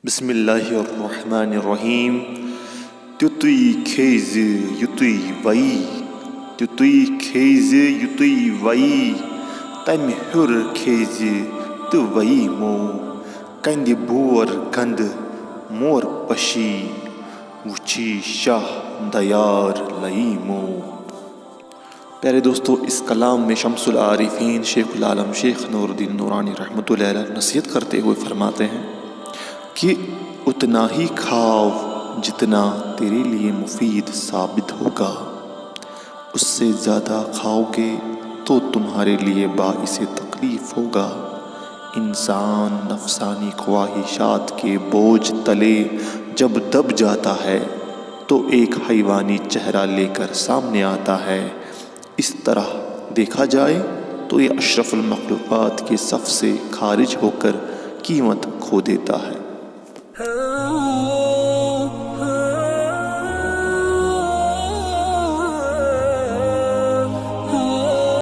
بسم اللہ الرحمن الرحیم تیُتُے کھیزِ یُتُے وَیی تیُتُے کھیزِ یُتُے وَیی تَمہِ ہیوٚر کھیزِ تہٕ وَییٖمو کَنٛدِ بور گنٛدٕ مور پشی وٕچھی شاہ دیار لئیٖمو۔ پیارے دوستو، اس کلام میں شمس العارفین شیخ العالم شیخ نور الدین نورانی رحمۃ اللہ علیہ نصیحت کرتے ہوئے فرماتے ہیں کہ اتنا ہی کھاؤ جتنا تیرے لیے مفید ثابت ہوگا، اس سے زیادہ کھاؤ گے تو تمہارے لیے باعث تکلیف ہوگا۔ انسان نفسانی خواہشات کے بوجھ تلے جب دب جاتا ہے تو ایک حیوانی چہرہ لے کر سامنے آتا ہے۔ اس طرح دیکھا جائے تو یہ اشرف المخلوقات کے صف سے خارج ہو کر قیمت کھو دیتا ہے۔